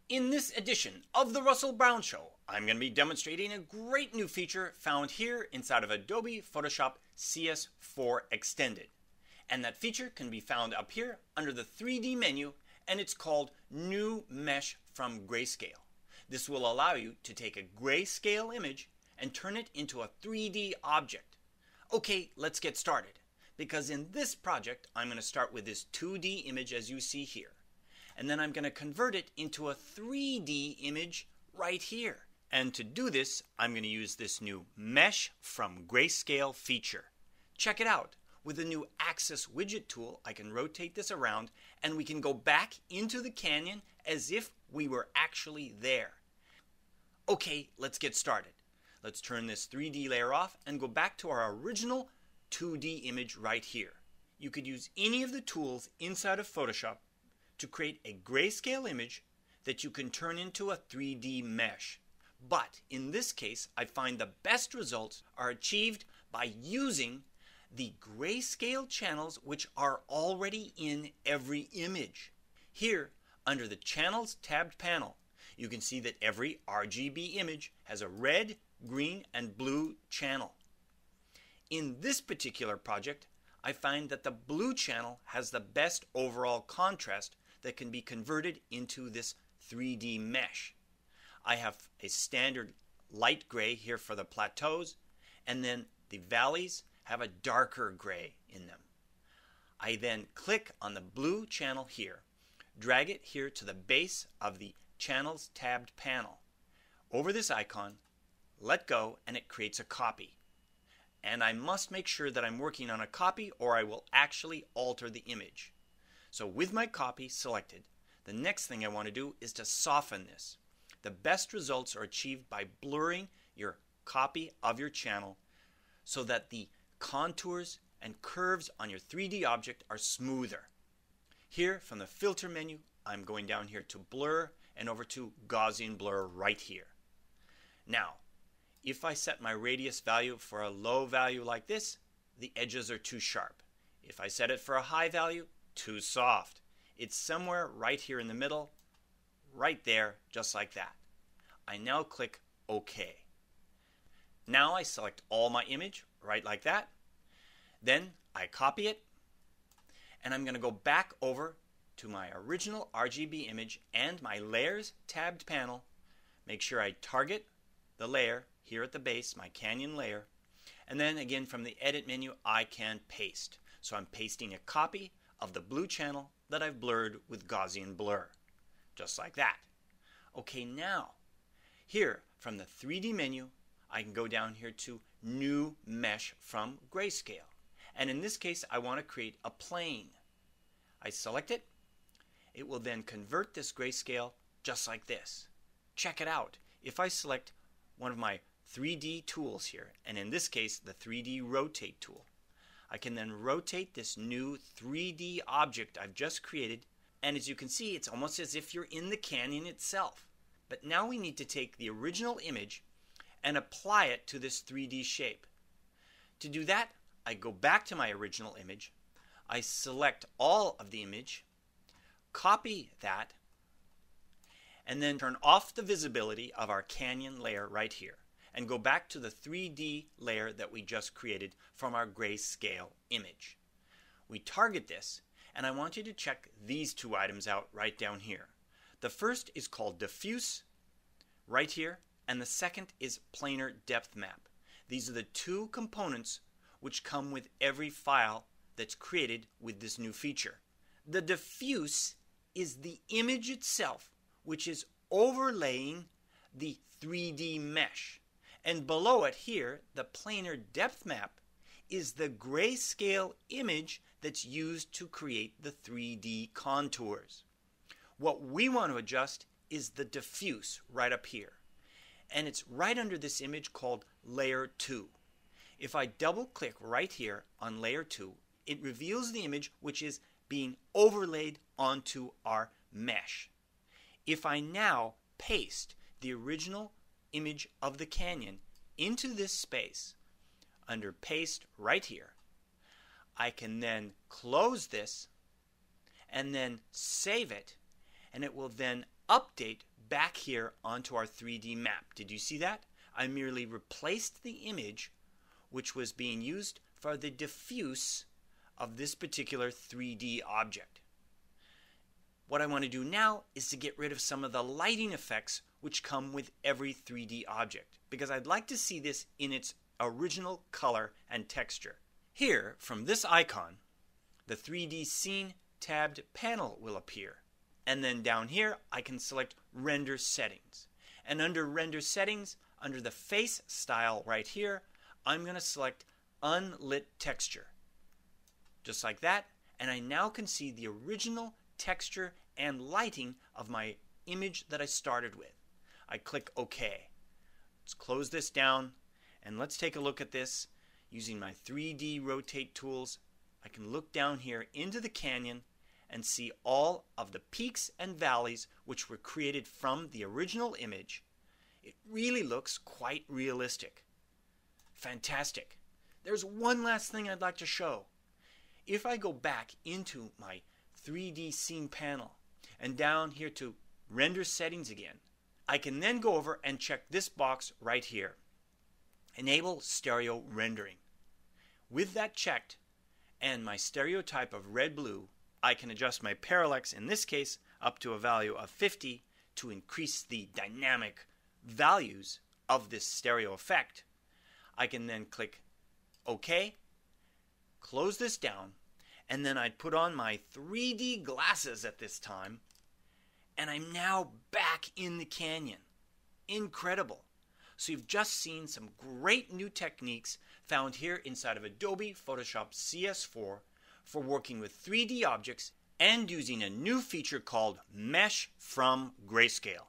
In this edition of The Russell Brown Show, I'm going to be demonstrating a great new feature found here inside of Adobe Photoshop CS4 Extended. And that feature can be found up here under the 3D menu, and it's called New Mesh from Grayscale. This will allow you to take a grayscale image and turn it into a 3D object. Okay, let's get started. Because in this project, I'm going to start with this 2D image as you see here. And then I'm going to convert it into a 3D image right here. And to do this, I'm going to use this new Mesh from Grayscale feature. Check it out. With the new Axis widget tool, I can rotate this around and we can go back into the canyon as if we were actually there. Okay, let's get started. Let's turn this 3D layer off and go back to our original 2D image right here. You could use any of the tools inside of Photoshop to create a grayscale image that you can turn into a 3D mesh. But in this case, I find the best results are achieved by using the grayscale channels which are already in every image. Here, under the Channels tabbed panel, you can see that every RGB image has a red, green, and blue channel. In this particular project, I find that the blue channel has the best overall contrast that can be converted into this 3D mesh. I have a standard light gray here for the plateaus, and then the valleys have a darker gray in them. I then click on the blue channel here, drag it here to the base of the Channels tabbed panel. Over this icon, let go, and it creates a copy. And I must make sure that I'm working on a copy or I will actually alter the image. So with my copy selected, the next thing I want to do is to soften this. The best results are achieved by blurring your copy of your channel so that the contours and curves on your 3D object are smoother. Here from the filter menu, I'm going down here to blur and over to Gaussian blur right here. Now, if I set my radius value for a low value like this, the edges are too sharp. If I set it for a high value, too soft. It's somewhere right here in the middle, right there, just like that. I now click OK. Now I select all my image, right like that. Then I copy it, and I'm going to go back over to my original RGB image and my Layers tabbed panel. Make sure I target the layer here at the base, my canyon layer, and then again from the edit menu I can paste. So I'm pasting a copy of the blue channel that I've blurred with Gaussian blur, just like that. Okay, now here from the 3D menu I can go down here to New Mesh from Grayscale, and in this case I want to create a plane. I select it. It will then convert this grayscale just like this. Check it out. If I select one of my 3D tools here, and in this case the 3D rotate tool, I can then rotate this new 3D object I've just created, and as you can see it's almost as if you're in the canyon itself. But now we need to take the original image and apply it to this 3D shape. To do that, I go back to my original image, I select all of the image, copy that, and then turn off the visibility of our canyon layer right here and go back to the 3D layer that we just created from our grayscale image. We target this, and I want you to check these two items out right down here. The first is called diffuse right here, and the second is planar depth map. These are the two components which come with every file that's created with this new feature. The diffuse is the image itself which is overlaying the 3D mesh. And below it here, the planar depth map is the grayscale image that's used to create the 3D contours. What we want to adjust is the diffuse right up here. And it's right under this image called Layer 2. If I double click right here on Layer 2, it reveals the image which is being overlaid onto our mesh. If I now paste the original image of the canyon into this space under paste right here, I can then close this and then save it, and it will then update back here onto our 3D map. Did you see that? I merely replaced the image which was being used for the diffuse of this particular 3D object. What I want to do now is to get rid of some of the lighting effects which come with every 3D object, because I'd like to see this in its original color and texture. Here, from this icon, the 3D Scene tabbed panel will appear. And then down here, I can select Render Settings. And under Render Settings, under the Face style right here, I'm going to select Unlit Texture. Just like that, and I now can see the original texture and lighting of my image that I started with. I click OK. Let's close this down, and let's take a look at this. Using my 3D rotate tools, I can look down here into the canyon and see all of the peaks and valleys which were created from the original image. It really looks quite realistic. Fantastic. There's one last thing I'd like to show. If I go back into my 3D Scene panel and down here to Render Settings again, I can then go over and check this box right here. Enable Stereo Rendering. With that checked and my stereo type of red-blue, I can adjust my parallax, in this case, up to a value of 50 to increase the dynamic values of this stereo effect. I can then click OK, close this down, and then I'd put on my 3D glasses at this time, and I'm now back in the canyon. Incredible. So you've just seen some great new techniques found here inside of Adobe Photoshop CS4 for working with 3D objects and using a new feature called Mesh from Grayscale.